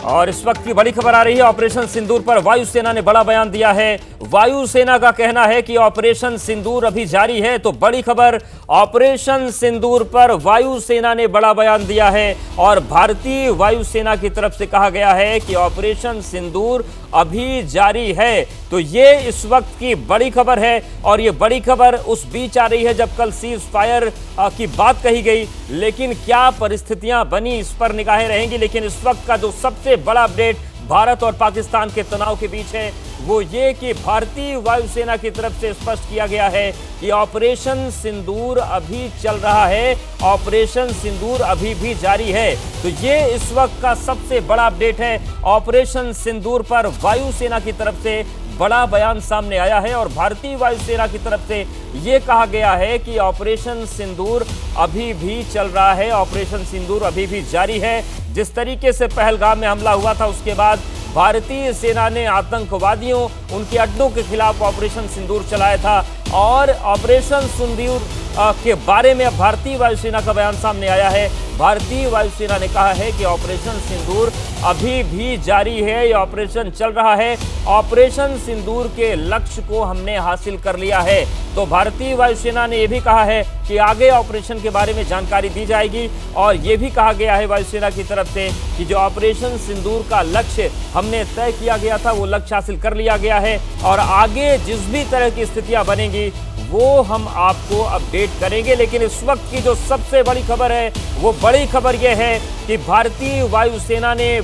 और इस वक्त की बड़ी खबर आ रही है। ऑपरेशन सिंदूर पर वायुसेना ने बड़ा बयान दिया है। वायुसेना का कहना है कि ऑपरेशन सिंदूर अभी जारी है। तो बड़ी खबर, ऑपरेशन सिंदूर पर वायुसेना ने बड़ा बयान दिया है और भारतीय वायुसेना की तरफ से कहा गया है कि ऑपरेशन सिंदूर अभी जारी है। तो ये इस वक्त की बड़ी खबर है और ये बड़ी खबर उस बीच आ रही है जब कल सीज फायर की बात कही गई, लेकिन क्या परिस्थितियां बनी इस पर निगाहें रहेंगी। लेकिन इस वक्त का जो सबसे बड़ा अपडेट भारत और पाकिस्तान के तनाव के बीच है वो ये कि भारतीय वायुसेना की तरफ से स्पष्ट किया गया है कि ऑपरेशन सिंदूर अभी चल रहा है, ऑपरेशन सिंदूर अभी भी जारी है। तो ये इस वक्त का सबसे बड़ा अपडेट है। ऑपरेशन सिंदूर पर वायुसेना की तरफ से बड़ा बयान सामने आया है और भारतीय वायुसेना की तरफ से यह कहा गया है कि ऑपरेशन सिंदूर अभी भी चल रहा है, ऑपरेशन सिंदूर अभी भी जारी है। जिस तरीके से पहलगाम में हमला हुआ था उसके बाद भारतीय सेना ने आतंकवादियों, उनके अड्डों के खिलाफ ऑपरेशन सिंदूर चलाया था और ऑपरेशन सिंदूर के बारे में भारतीय वायुसेना का बयान सामने आया है। भारतीय वायुसेना ने कहा है कि ऑपरेशन सिंदूर अभी भी जारी है, ये ऑपरेशन चल रहा है, ऑपरेशन सिंदूर के लक्ष्य को हमने हासिल कर लिया है। तो भारतीय वायुसेना ने यह भी कहा है कि आगे ऑपरेशन के बारे में जानकारी दी जाएगी और यह भी कहा गया है वायुसेना की तरफ से कि जो ऑपरेशन सिंदूर का लक्ष्य हमने तय किया गया था वो लक्ष्य हासिल कर लिया गया है और आगे जिस भी तरह की स्थितियां बनेंगी वो हम आपको अपडेट करेंगे। लेकिन इस वक्त की जो सबसे बड़ी खबर है वो बड़ी खबर यह है कि भारतीय वायुसेना ने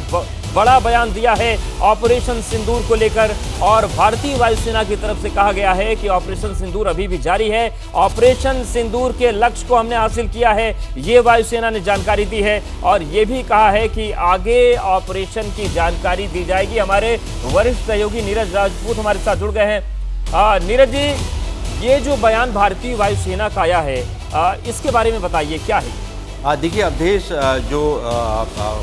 बड़ा बयान दिया है ऑपरेशन सिंदूर को लेकर और भारतीय वायुसेना की तरफ से कहा गया है कि ऑपरेशन सिंदूर अभी भी जारी है, ऑपरेशन सिंदूर के लक्ष्य को हमने हासिल किया है, ये वायुसेना ने जानकारी दी है और ये भी कहा है कि आगे ऑपरेशन की जानकारी दी जाएगी। हमारे वरिष्ठ सहयोगी नीरज राजपूत हमारे साथ जुड़ गए हैं। नीरज जी, ये जो बयान भारतीय वायुसेना का आया है इसके बारे में बताइए, क्या है? देखिए अवधेश, जो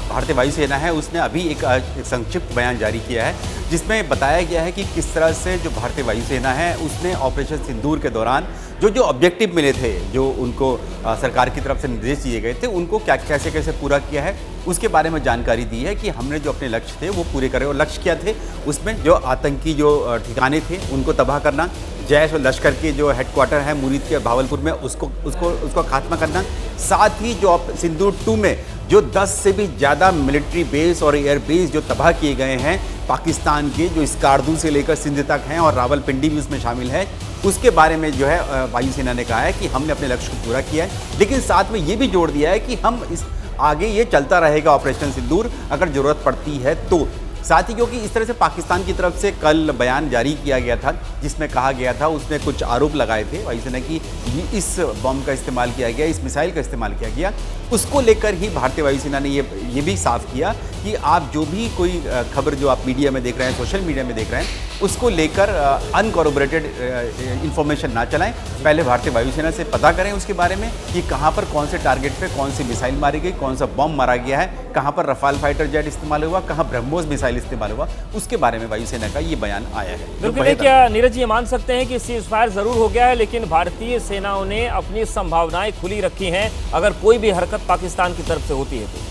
भारतीय वायुसेना है उसने अभी एक संक्षिप्त बयान जारी किया है जिसमें बताया गया है कि किस तरह से जो भारतीय वायुसेना है उसने ऑपरेशन सिंदूर के दौरान जो ऑब्जेक्टिव मिले थे, जो उनको सरकार की तरफ से निर्देश दिए गए थे, उनको कैसे कैसे पूरा किया है उसके बारे में जानकारी दी है कि हमने जो अपने लक्ष्य थे वो पूरे करे। और लक्ष्य क्या थे? उसमें जो आतंकी जो ठिकाने थे उनको तबाह करना, जैश और लश्कर के जो हेडक्वार्टर है मुरीद के भावलपुर में उसको खात्मा करना, साथ ही जो सिंदूर 2 में जो 10 से भी ज़्यादा मिलिट्री बेस और एयर बेस जो तबाह किए गए हैं पाकिस्तान के, जो स्कार्दू से लेकर सिंध तक हैं और रावलपिंडी भी उसमें शामिल है, उसके बारे में जो है वायुसेना ने कहा है कि हमने अपने लक्ष्य को पूरा किया है। लेकिन साथ में ये भी जोड़ दिया है कि हम आगे ये चलता रहेगा ऑपरेशन सिंदूर, अगर ज़रूरत पड़ती है तो। साथ ही क्योंकि इस तरह से पाकिस्तान की तरफ से कल बयान जारी किया गया था जिसमें कहा गया था, उसने कुछ आरोप लगाए थे वायुसेना की इस बम का इस्तेमाल किया गया, इस मिसाइल का इस्तेमाल किया गया, उसको लेकर ही भारतीय वायुसेना ने ये भी साफ किया कि आप जो भी कोई खबर जो आप मीडिया में देख रहे हैं, सोशल मीडिया में देख रहे हैं, उसको लेकर अनकॉरोबोरेटेड इन्फॉर्मेशन ना चलाएं। पहले भारतीय वायुसेना से पता करें उसके बारे में कि कहाँ पर कौन से टारगेट पे कौन सी मिसाइल मारी गई, कौन सा बम मारा गया है, कहाँ पर रफाल फाइटर जेट इस्तेमाल हुआ, कहाँ ब्रह्मोस मिसाइल इस्तेमाल हुआ, उसके बारे में वायुसेना का ये बयान आया है। बिल्कुल, क्या नीरज जी मान सकते हैं कि सीज फायर जरूर हो गया है लेकिन भारतीय सेनाओं ने अपनी संभावनाएं खुली रखी हैं अगर कोई भी हरकत पाकिस्तान की तरफ से होती है तो?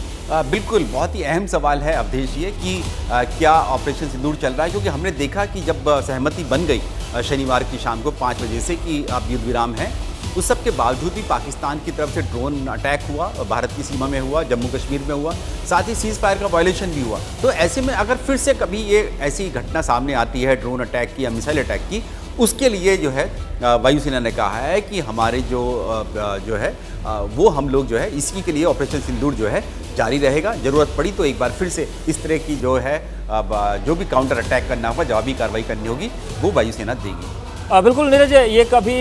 बिल्कुल, बहुत ही अहम सवाल है अवधेश ये कि क्या ऑपरेशन सिंदूर चल रहा है, क्योंकि हमने देखा कि जब सहमति बन गई शनिवार की शाम को 5 बजे से कि अब युद्ध विराम है, उस सब के बावजूद भी पाकिस्तान की तरफ से ड्रोन अटैक हुआ, भारत की सीमा में हुआ, जम्मू कश्मीर में हुआ, साथ ही सीज फायर का वायलेशन भी हुआ। तो ऐसे में अगर फिर से कभी ये ऐसी घटना सामने आती है ड्रोन अटैक की या मिसाइल अटैक की, उसके लिए जो है वायुसेना ने कहा है कि हमारे जो है वो हम लोग जो है इसी के लिए ऑपरेशन सिंदूर जो है जारी रहेगा। ज़रूरत पड़ी तो एक बार फिर से इस तरह की जो है जो भी काउंटर अटैक करना होगा, जवाबी कार्रवाई करनी होगी, वो वायुसेना देगी। बिल्कुल नीरज, ये कभी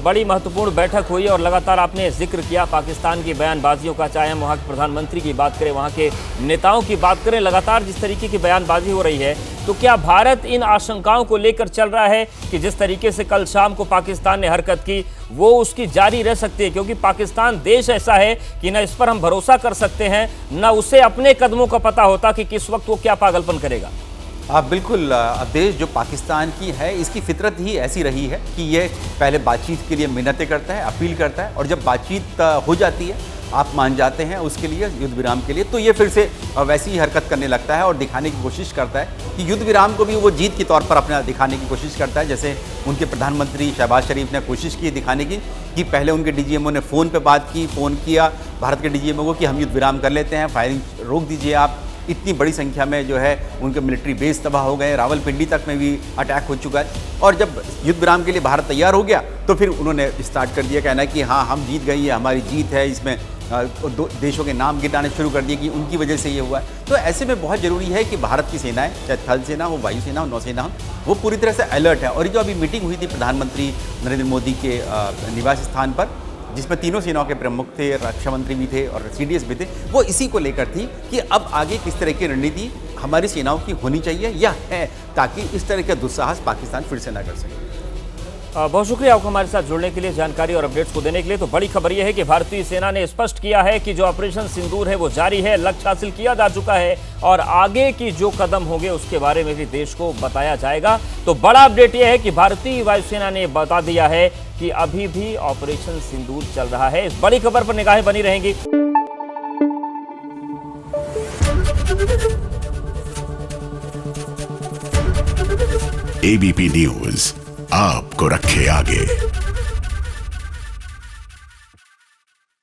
बड़ी महत्वपूर्ण बैठक हुई और लगातार आपने जिक्र किया पाकिस्तान की बयानबाजियों का, चाहे हम वहाँ के प्रधानमंत्री की बात करें, वहाँ के नेताओं की बात करें, लगातार जिस तरीके की बयानबाजी हो रही है, तो क्या भारत इन आशंकाओं को लेकर चल रहा है कि जिस तरीके से कल शाम को पाकिस्तान ने हरकत की वो उसकी जारी रह सकती है? क्योंकि पाकिस्तान देश ऐसा है कि न इस पर हम भरोसा कर सकते हैं, न उसे अपने कदमों का पता होता कि किस वक्त वो क्या पागलपन करेगा। बिल्कुल, देश जो पाकिस्तान की है इसकी फितरत ही ऐसी रही है कि ये पहले बातचीत के लिए मिन्नतें करता है, अपील करता है और जब बातचीत हो जाती है आप मान जाते हैं उसके लिए, युद्ध विराम के लिए, तो ये फिर से वैसी ही हरकत करने लगता है और दिखाने की कोशिश करता है कि युद्ध विराम को भी वो जीत के तौर पर अपना दिखाने की कोशिश करता है। जैसे उनके प्रधानमंत्री शहबाज शरीफ ने कोशिश की दिखाने की कि पहले उनके डीजीएमओ ने फ़ोन पे बात की, फ़ोन किया भारत के डीजीएमओ को कि हम युद्ध विराम कर लेते हैं, फायरिंग रोक दीजिए आप। इतनी बड़ी संख्या में जो है उनके मिलिट्री बेस तबाह हो गए, रावलपिंडी तक में भी अटैक हो चुका है। और जब युद्ध विराम के लिए भारत तैयार हो गया तो फिर उन्होंने स्टार्ट कर दिया कहना कि हाँ हम जीत गए, ये हमारी जीत है, इसमें दो देशों के नाम गिनाने शुरू कर दिए कि उनकी वजह से ये हुआ है। तो ऐसे में बहुत ज़रूरी है कि भारत की सेनाएं, चाहे थल सेना हो, वायुसेना हो, नौसेना हो, वो पूरी तरह से अलर्ट है। और ये जो अभी मीटिंग हुई थी प्रधानमंत्री नरेंद्र मोदी के निवास स्थान पर, जिसमें तीनों सेनाओं के प्रमुख थे, रक्षा मंत्री भी थे और सीडीएस भी थे, वो इसी को लेकर थी कि अब आगे किस तरह की रणनीति हमारी सेनाओं की होनी चाहिए या है, ताकि इस तरह का दुस्साहस पाकिस्तान फिर से ना कर सके। बहुत शुक्रिया आपको हमारे साथ जुड़ने के लिए, जानकारी और अपडेट्स को देने के लिए। तो बड़ी खबर यह है कि भारतीय सेना ने स्पष्ट किया है कि जो ऑपरेशन सिंदूर है वो जारी है, लक्ष्य हासिल किया जा चुका है और आगे की जो कदम होंगे उसके बारे में भी देश को बताया जाएगा। तो बड़ा अपडेट यह है कि भारतीय वायुसेना ने बता दिया है कि अभी भी ऑपरेशन सिंदूर चल रहा है। इस बड़ी खबर पर निगाहें बनी रहेंगी। एबीपी न्यूज आपको रखे आगे।